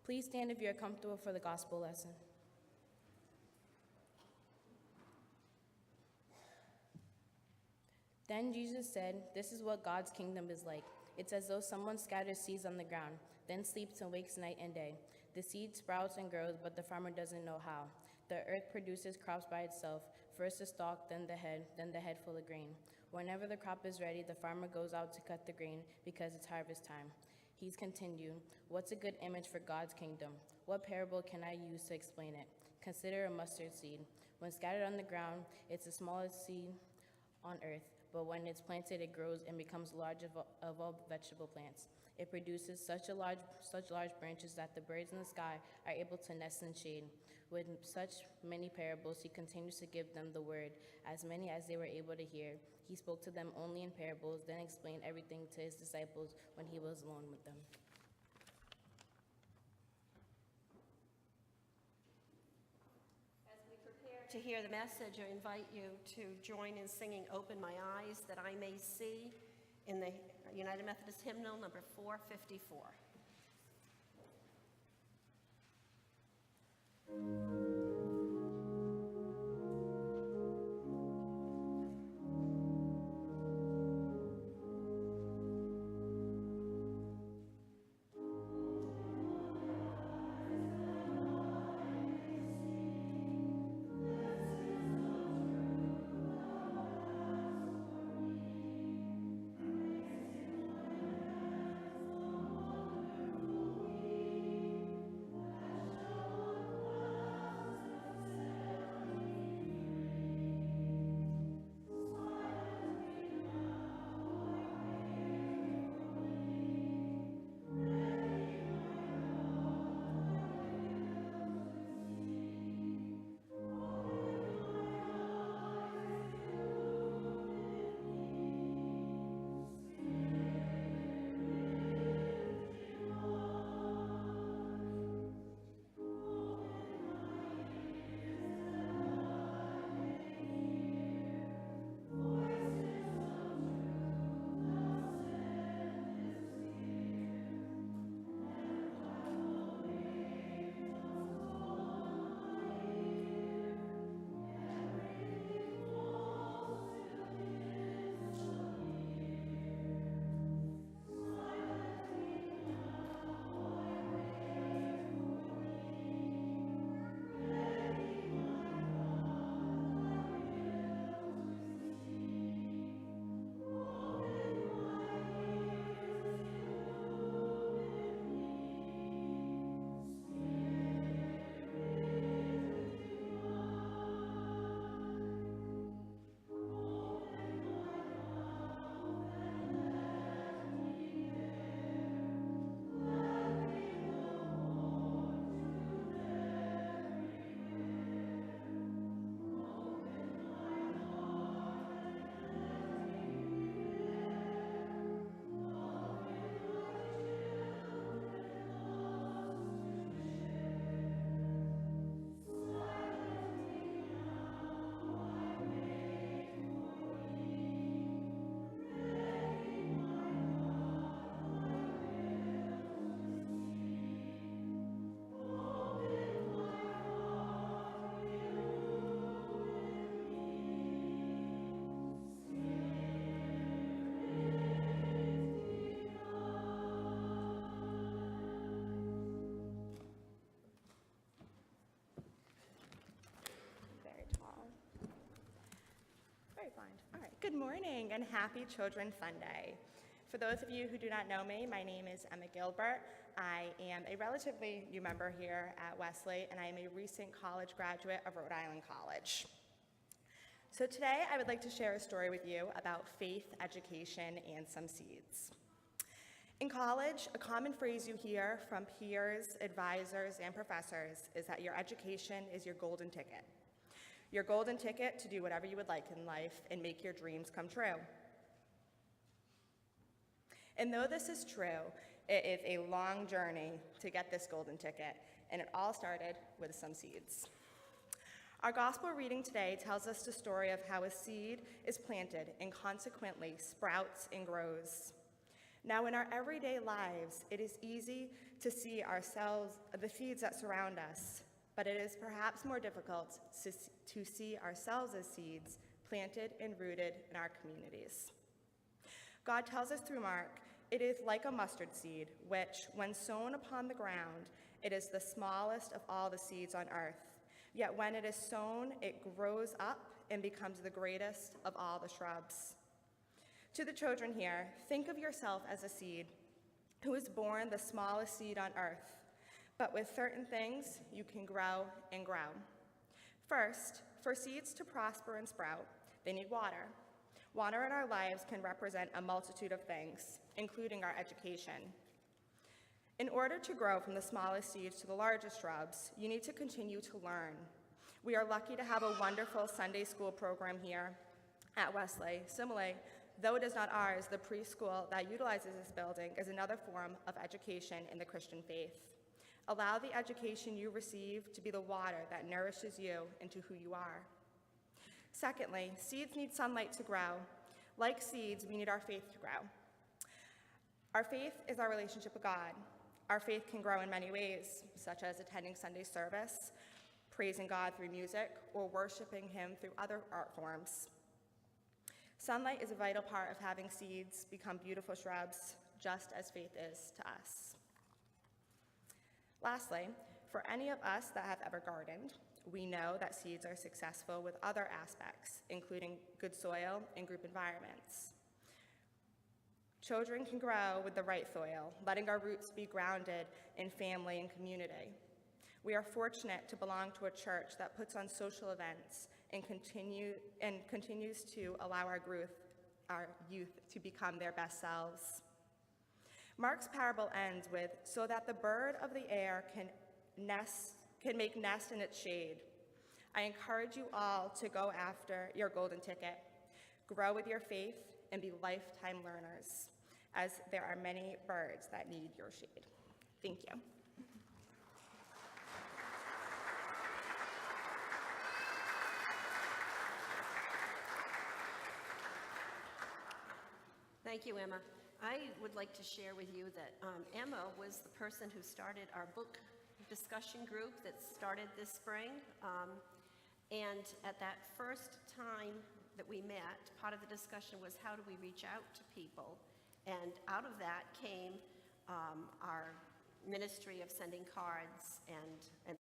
Please stand if you are comfortable for the gospel lesson. Then Jesus said, "This is what God's kingdom is like. It's as though someone scatters seeds on the ground, then sleeps and wakes night and day. The seed sprouts and grows, but the farmer doesn't know how. The earth produces crops by itself, first the stalk, then the head full of grain. Whenever the crop is ready, the farmer goes out to cut the grain because it's harvest time." He's continued, "What's a good image for God's kingdom? What parable can I use to explain it? Consider a mustard seed. When scattered on the ground, it's the smallest seed on earth, but when it's planted, it grows and becomes large of all vegetable plants. It produces such large branches that the birds in the sky are able to nest in shade. With such many parables, he continues to give them the word, as many as they were able to hear. He spoke to them only in parables, then explained everything to his disciples when he was alone with them." As we prepare to hear the message, I invite you to join in singing "Open My Eyes That I May See" in the United Methodist Hymnal, number 454. All right, good morning and happy Children Fun Day. For those of you who do not know me, my name is Emma Gilbert. I am a relatively new member here at Wesley, and I am a recent college graduate of Rhode Island College. So today I would like to share a story with you about faith, education, and some seeds. In college, a common phrase you hear from peers, advisors, and professors is that your education is your golden ticket. Your golden ticket to do whatever you would like in life and make your dreams come true. And though this is true, it is a long journey to get this golden ticket, and it all started with some seeds. Our gospel reading today tells us the story of how a seed is planted and consequently sprouts and grows. Now, in our everyday lives, it is easy to see ourselves, the seeds that surround us, but it is perhaps more difficult to see ourselves as seeds planted and rooted in our communities. God tells us through Mark, it is like a mustard seed, which, when sown upon the ground, it is the smallest of all the seeds on earth. Yet when it is sown, it grows up and becomes the greatest of all the shrubs. To the children here, think of yourself as a seed who is born the smallest seed on earth, but with certain things you can grow and grow. First, for seeds to prosper and sprout, they need water. Water in our lives can represent a multitude of things, including our education. In order to grow from the smallest seeds to the largest shrubs, you need to continue to learn. We are lucky to have a wonderful Sunday school program here at Wesley. Similarly, though it is not ours, the preschool that utilizes this building is another form of education in the Christian faith. Allow the education you receive to be the water that nourishes you into who you are. Secondly, seeds need sunlight to grow. Like seeds, we need our faith to grow. Our faith is our relationship with God. Our faith can grow in many ways, such as attending Sunday service, praising God through music, or worshiping Him through other art forms. Sunlight is a vital part of having seeds become beautiful shrubs, just as faith is to us. Lastly, for any of us that have ever gardened, we know that seeds are successful with other aspects, including good soil and group environments. Children can grow with the right soil, letting our roots be grounded in family and community. We are fortunate to belong to a church that puts on social events and continues to allow our youth to become their best selves. Mark's parable ends with, so that the bird of the air can make nest in its shade. I encourage you all to go after your golden ticket, grow with your faith, and be lifetime learners, as there are many birds that need your shade. Thank you. Thank you, Emma. I would like to share with you that Emma was the person who started our book discussion group that started this spring. And at that first time that we met, part of the discussion was how do we reach out to people? And out of that came our ministry of sending cards and